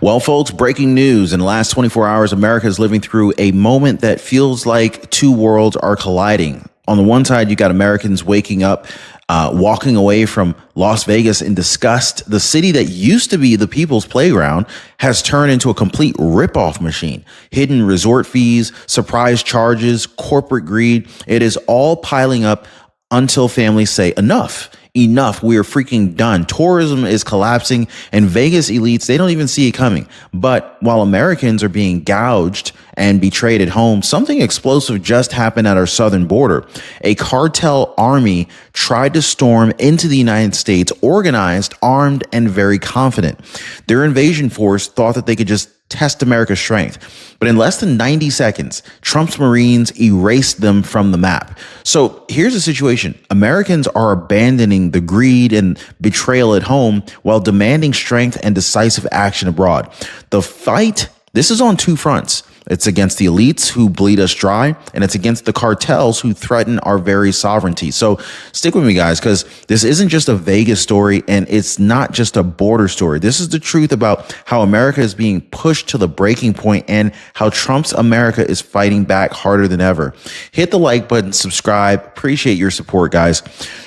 Well, folks, breaking news. In the last 24 hours, America is living through a moment that feels like two worlds are colliding. On the one side, you got Americans waking up, walking away from Las Vegas in disgust. The city that used to be the people's playground has turned into a complete ripoff machine. Hidden resort fees, surprise charges, corporate greed. It is all piling up until families say enough. Enough. We are freaking done. Tourism is collapsing, and Vegas elites, they don't even see it coming. But while Americans are being gouged and betrayed at home, something explosive just happened at our southern border. A cartel army tried to storm into the United States, organized, armed, and very confident. Their invasion force thought that they could just test America's strength. But in less than 90 seconds, Trump's Marines erased them from the map. So here's the situation. Americans are abandoning the greed and betrayal at home while demanding strength and decisive action abroad. The fight, this is on two fronts. It's against the elites who bleed us dry, and it's against the cartels who threaten our very sovereignty. So stick with me, guys, because this isn't just a Vegas story, and it's not just a border story. This is the truth about how America is being pushed to the breaking point and how Trump's America is fighting back harder than ever. Hit the like button, subscribe. Appreciate your support, guys.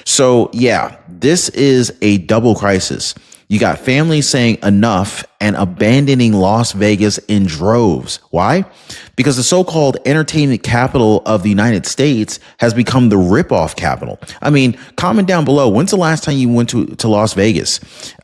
So yeah, this is a double crisis. You got families saying enough and abandoning Las Vegas in droves. Why? Because the so-called entertainment capital of the United States has become the ripoff capital. I mean, comment down below. When's the last time you went to Las Vegas?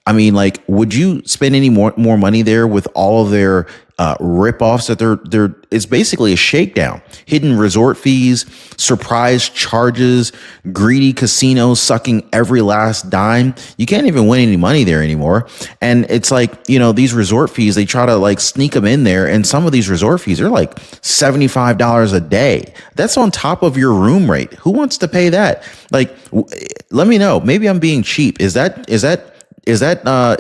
I mean, like, would you spend any more money there with all of their ripoffs that it's basically a shakedown. Hidden resort fees, surprise charges, greedy casinos sucking every last dime. You can't even win any money there anymore. And it's like, you know, these resort fees, they try to like sneak them in there. And some of these resort fees are like $75 a day. That's on top of your room rate. Who wants to pay that? Like, let me know. Maybe I'm being cheap. Is that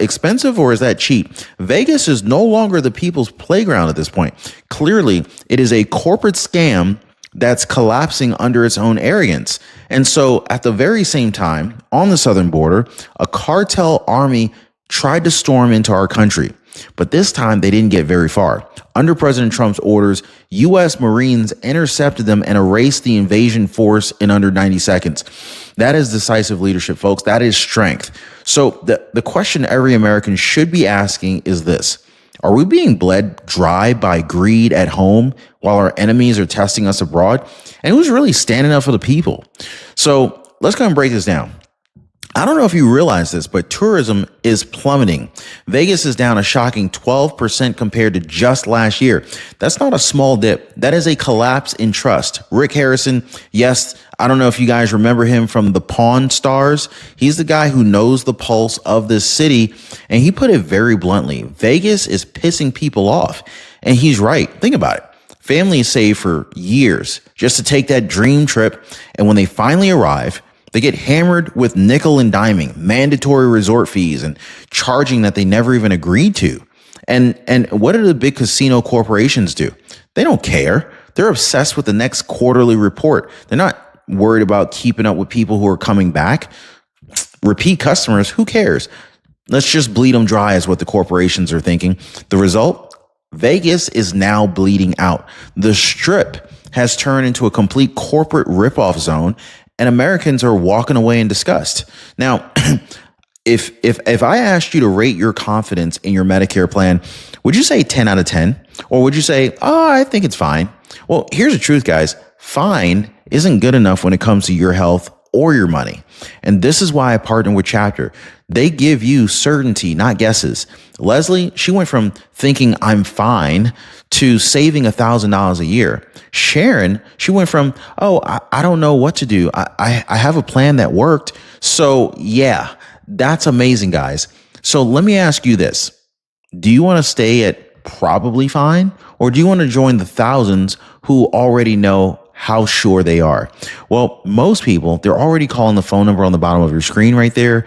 expensive or is that cheap? Vegas is no longer the people's playground at this point. Clearly, it is a corporate scam that's collapsing under its own arrogance. And so at the very same time, on the southern border, a cartel army tried to storm into our country. But this time they didn't get very far. Under President Trump's orders, U.S. Marines intercepted them and erased the invasion force in under 90 seconds. That is decisive leadership, folks. That is strength. So the question every American should be asking is this: are we being bled dry by greed at home while our enemies are testing us abroad? And who's really standing up for the people? So let's go and break this down. I don't know if you realize this, but tourism is plummeting. Vegas is down a shocking 12% compared to just last year. That's not a small dip. That is a collapse in trust. Rick Harrison, yes, I don't know if you guys remember him from the Pawn Stars. He's the guy who knows the pulse of this city, and he put it very bluntly. Vegas is pissing people off, and he's right. Think about it. Families save for years just to take that dream trip, and when they finally arrive, they get hammered with nickel and diming, mandatory resort fees, and charging that they never even agreed to. And what do the big casino corporations do? They don't care. They're obsessed with the next quarterly report. They're not worried about keeping up with people who are coming back. Repeat customers, who cares? Let's just bleed them dry is what the corporations are thinking. The result? Vegas is now bleeding out. The Strip has turned into a complete corporate ripoff zone, and Americans are walking away in disgust. Now, if I asked you to rate your confidence in your Medicare plan, would you say 10 out of 10? Or would you say, oh, I think it's fine? Well, here's the truth, guys. Fine isn't good enough when it comes to your health or your money. And this is why I partner with Chapter. They give you certainty, not guesses. Leslie, she went from thinking I'm fine to saving $1,000 a year. Sharon, she went from, oh, I don't know what to do. I have a plan that worked. So yeah, that's amazing, guys. So let me ask you this. Do you want to stay at probably fine? Or do you want to join the thousands who already know how sure they are? Well, most people, they're already calling the phone number on the bottom of your screen right there,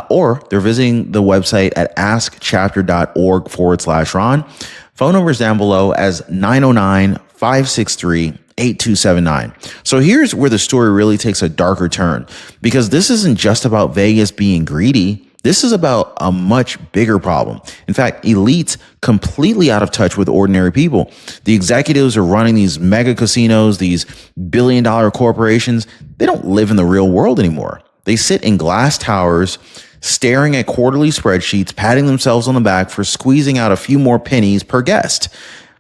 or they're visiting the website at askchapter.org/Ron. Phone number is down below as 909-563-8279. So here's where the story really takes a darker turn, because this isn't just about Vegas being greedy. This is about a much bigger problem. In fact, elites completely out of touch with ordinary people. The executives are running these mega casinos, these billion-dollar corporations. They don't live in the real world anymore. They sit in glass towers, staring at quarterly spreadsheets, patting themselves on the back for squeezing out a few more pennies per guest.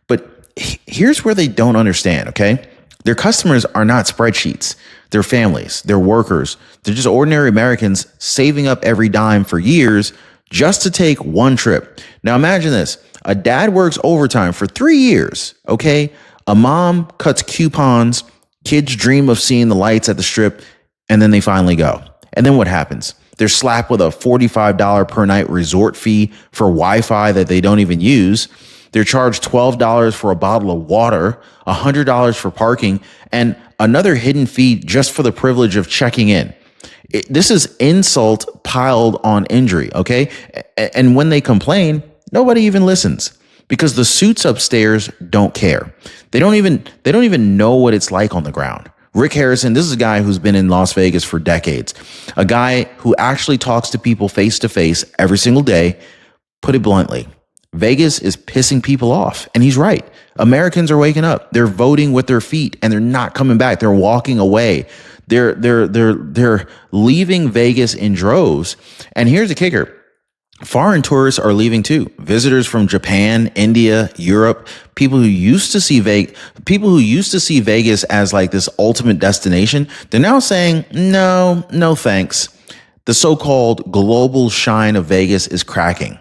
But here's where they don't understand, okay? Their customers are not spreadsheets. They're families. They're workers. They're just ordinary Americans saving up every dime for years just to take one trip. Now imagine this. A dad works overtime for 3 years, okay? A mom cuts coupons. Kids dream of seeing the lights at the strip, and then they finally go. And then what happens? They're slapped with a $45 per night resort fee for Wi-Fi that they don't even use. They're charged $12 for a bottle of water, $100 for parking, and another hidden fee just for the privilege of checking in. This is insult piled on injury, okay? And when they complain, nobody even listens because the suits upstairs don't care. They don't even know what it's like on the ground. Rick Harrison, this is a guy who's been in Las Vegas for decades, a guy who actually talks to people face to face every single day. Put it bluntly, Vegas is pissing people off, and he's right. Americans are waking up. They're voting with their feet, and they're not coming back. They're walking away. They're leaving Vegas in droves. And here's the kicker. Foreign tourists are leaving too. Visitors from Japan, India, Europe, people who used to see Vegas as like this ultimate destination, they're now saying, no thanks. The so-called global shine of Vegas is cracking.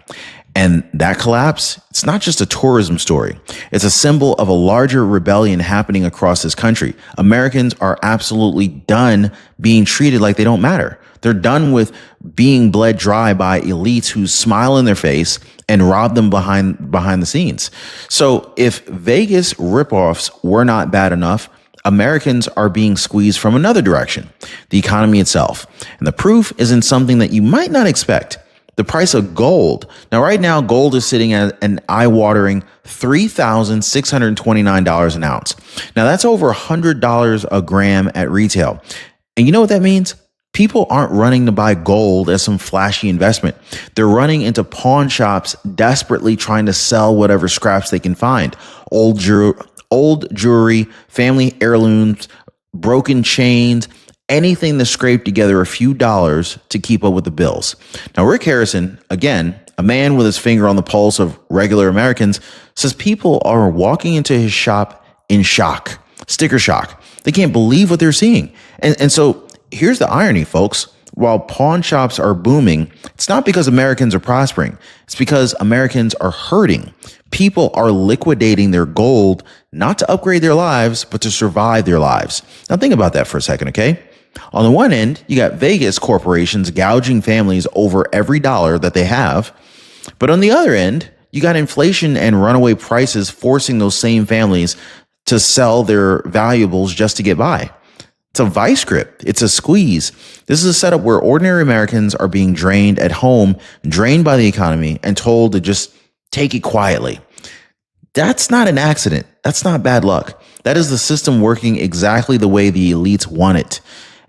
And that collapse, it's not just a tourism story. It's a symbol of a larger rebellion happening across this country. Americans are absolutely done being treated like they don't matter. They're done with being bled dry by elites who smile in their face and rob them behind the scenes. So if Vegas ripoffs were not bad enough, Americans are being squeezed from another direction, the economy itself. And the proof is in something that you might not expect. The price of gold. Now, right now, gold is sitting at an eye-watering $3,629 an ounce. Now, that's over $100 a gram at retail. And you know what that means? People aren't running to buy gold as some flashy investment. They're running into pawn shops desperately trying to sell whatever scraps they can find. Old jewelry, family heirlooms, broken chains, anything to scrape together a few dollars to keep up with the bills. Now, Rick Harrison, again, a man with his finger on the pulse of regular Americans, says people are walking into his shop in shock, sticker shock. They can't believe what they're seeing. And so here's the irony, folks. While pawn shops are booming, it's not because Americans are prospering. It's because Americans are hurting. People are liquidating their gold, not to upgrade their lives, but to survive their lives. Now think about that for a second, okay? On the one end, you got Vegas corporations gouging families over every dollar that they have. But on the other end, you got inflation and runaway prices forcing those same families to sell their valuables just to get by. It's a vice grip. It's a squeeze. This is a setup where ordinary Americans are being drained at home, drained by the economy, and told to just take it quietly. That's not an accident. That's not bad luck. That is the system working exactly the way the elites want it.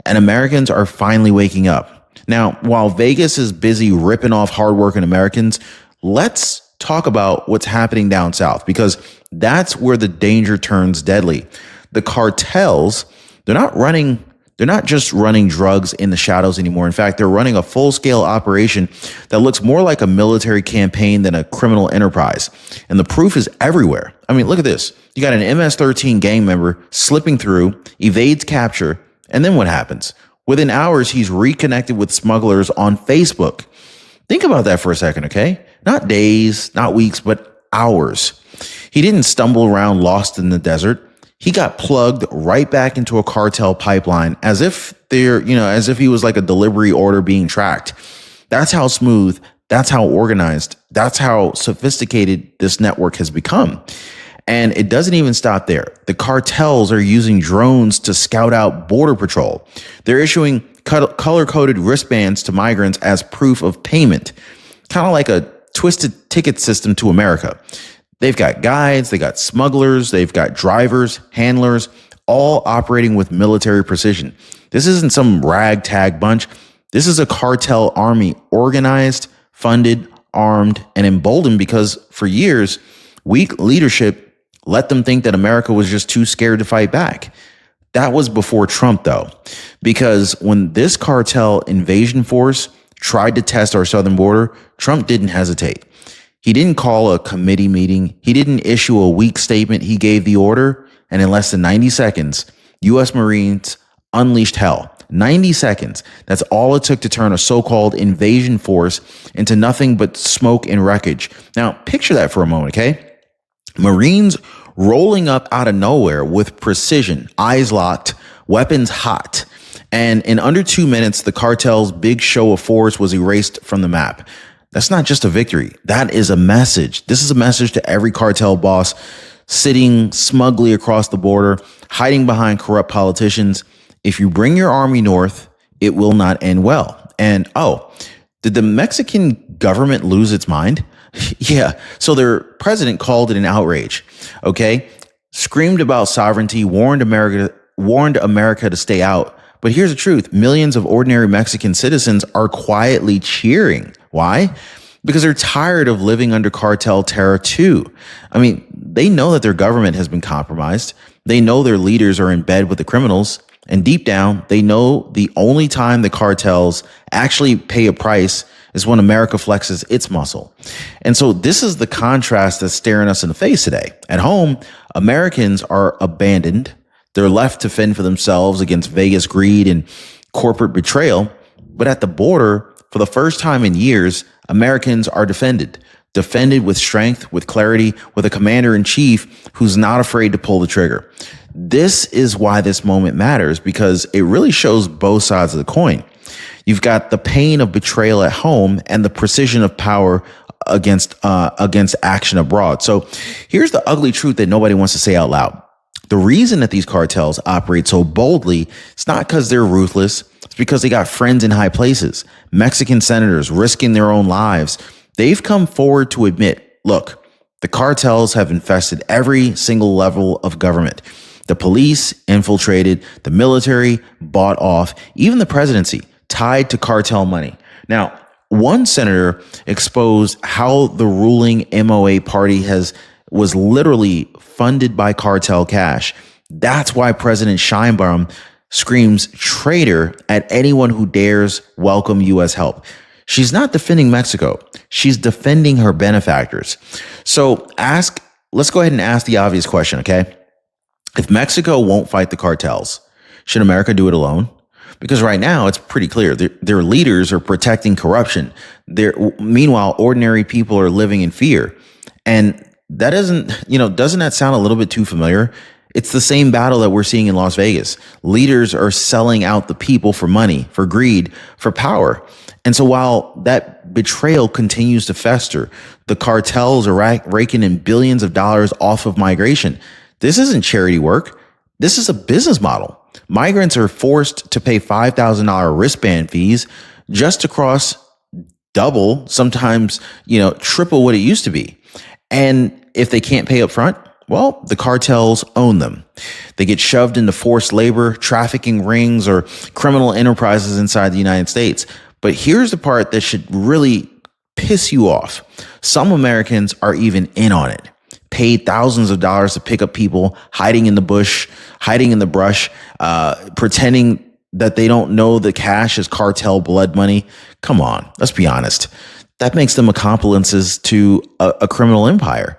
And Americans are finally waking up. Now, while Vegas is busy ripping off hardworking Americans, let's talk about what's happening down south, because that's where the danger turns deadly. The cartels, they're not just running drugs in the shadows anymore. In fact, they're running a full-scale operation that looks more like a military campaign than a criminal enterprise. And the proof is everywhere. I mean, look at this. You got an MS-13 gang member slipping through, evades capture, and then what happens? Within hours, he's reconnected with smugglers on Facebook. Think about that for a second, okay? Not days, not weeks, but hours. He didn't stumble around lost in the desert. He got plugged right back into a cartel pipeline as if he was like a delivery order being tracked. That's how smooth, that's how organized, that's how sophisticated this network has become. And it doesn't even stop there. The cartels are using drones to scout out border patrol. They're issuing color-coded wristbands to migrants as proof of payment, kind of like a twisted ticket system to America. They've got guides, they got smugglers, they've got drivers, handlers, all operating with military precision. This isn't some ragtag bunch. This is a cartel army organized, funded, armed, and emboldened because for years, weak leadership let them think that America was just too scared to fight back. That was before Trump, though, because when this cartel invasion force tried to test our southern border, Trump didn't hesitate. He didn't call a committee meeting. He didn't issue a weak statement. He gave the order, and in less than 90 seconds, U.S. Marines unleashed hell. 90 seconds. That's all it took to turn a so-called invasion force into nothing but smoke and wreckage. Now, picture that for a moment, okay? Marines rolling up out of nowhere with precision, eyes locked, weapons hot. And in under 2 minutes, the cartel's big show of force was erased from the map. That's not just a victory. That is a message. This is a message to every cartel boss sitting smugly across the border, hiding behind corrupt politicians. If you bring your army north, it will not end well. And did the Mexican government lose its mind? Yeah. So their president called it an outrage. Okay. Screamed about sovereignty, warned America to stay out. But here's the truth. Millions of ordinary Mexican citizens are quietly cheering. Why? Because they're tired of living under cartel terror too. I mean, they know that their government has been compromised. They know their leaders are in bed with the criminals. And deep down, they know the only time the cartels actually pay a price is when America flexes its muscle. And so this is the contrast that's staring us in the face today. At home, Americans are abandoned. They're left to fend for themselves against Vegas greed and corporate betrayal. But at the border, for the first time in years, Americans are defended with strength, with clarity, with a commander in chief who's not afraid to pull the trigger. This is why this moment matters, because it really shows both sides of the coin. You've got the pain of betrayal at home and the precision of power against action abroad. So here's the ugly truth that nobody wants to say out loud. The reason that these cartels operate so boldly, it's not because they're ruthless. It's because they got friends in high places. Mexican senators risking their own lives. They've come forward to admit, look, the cartels have infested every single level of government. The police infiltrated, the military bought off, even the presidency tied to cartel money. Now, one senator exposed how the ruling MOA party was literally funded by cartel cash. That's why President Sheinbaum screams traitor at anyone who dares welcome U.S. help. She's not defending Mexico. She's defending her benefactors. So let's go ahead and ask the obvious question, okay? If Mexico won't fight the cartels, should America do it alone? Because right now it's pretty clear their leaders are protecting corruption. Meanwhile, ordinary people are living in fear. And that doesn't that sound a little bit too familiar? It's the same battle that we're seeing in Las Vegas. Leaders are selling out the people for money, for greed, for power. And so while that betrayal continues to fester, the cartels are raking in billions of dollars off of migration. This isn't charity work. This is a business model. Migrants are forced to pay $5,000 wristband fees just to cross double, sometimes, triple what it used to be. And if they can't pay up front, well, the cartels own them. They get shoved into forced labor, trafficking rings, or criminal enterprises inside the United States. But here's the part that should really piss you off. Some Americans are even in on it. Paid thousands of dollars to pick up people hiding in the bush, hiding in the brush, pretending that they don't know the cash is cartel blood money. Come on, let's be honest. That makes them accomplices to a criminal empire.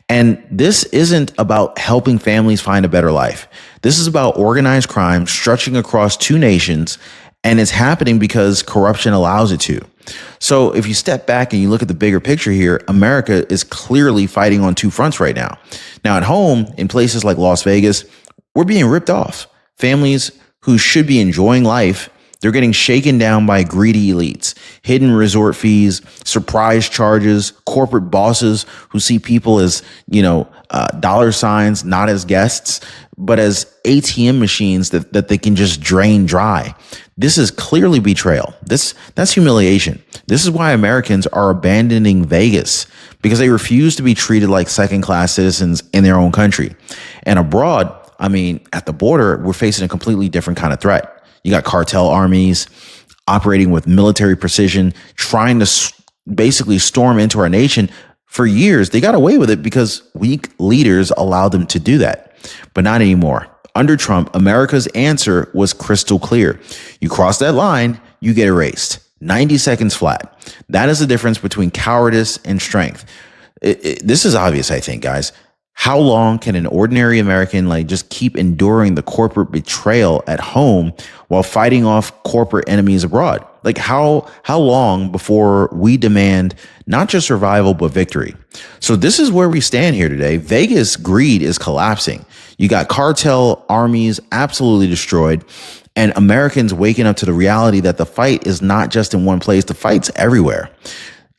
And this isn't about helping families find a better life. This is about organized crime stretching across two nations, and it's happening because corruption allows it to. So if you step back and you look at the bigger picture here, America is clearly fighting on two fronts right now. Now at home, in places like Las Vegas, we're being ripped off. Families who should be enjoying life, they're getting shaken down by greedy elites, hidden resort fees, surprise charges, corporate bosses who see people as, dollar signs, not as guests, but as ATM machines that they can just drain dry. This is clearly betrayal. That's humiliation. This is why Americans are abandoning Vegas, because they refuse to be treated like second-class citizens in their own country. And abroad, at the border, we're facing a completely different kind of threat. You got cartel armies, operating with military precision, trying to basically storm into our nation. For years, they got away with it because weak leaders allowed them to do that, but not anymore. Under Trump, America's answer was crystal clear. You cross that line, you get erased. 90 seconds flat. That is the difference between cowardice and strength. This is obvious, I think, guys. How long can an ordinary American just keep enduring the corporate betrayal at home while fighting off corporate enemies abroad? How long before we demand not just survival, but victory? So this is where we stand here today. Vegas greed is collapsing. You got cartel armies absolutely destroyed, and Americans waking up to the reality that the fight is not just in one place. The fight's everywhere.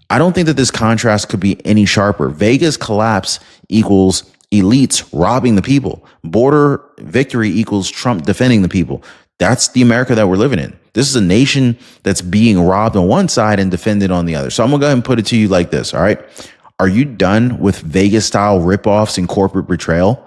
I don't think that this contrast could be any sharper. Vegas collapse equals elites robbing the people. Border victory equals Trump defending the people. That's the America that we're living in. This is a nation that's being robbed on one side and defended on the other. So I'm going to go ahead and put it to you like this, all right? Are you done with Vegas-style ripoffs and corporate betrayal?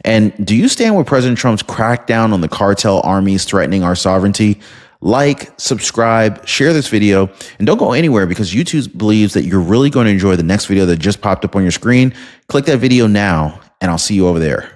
And do you stand with President Trump's crackdown on the cartel armies threatening our sovereignty? Like, subscribe, share this video, and don't go anywhere because YouTube believes that you're really going to enjoy the next video that just popped up on your screen. Click that video now, and I'll see you over there.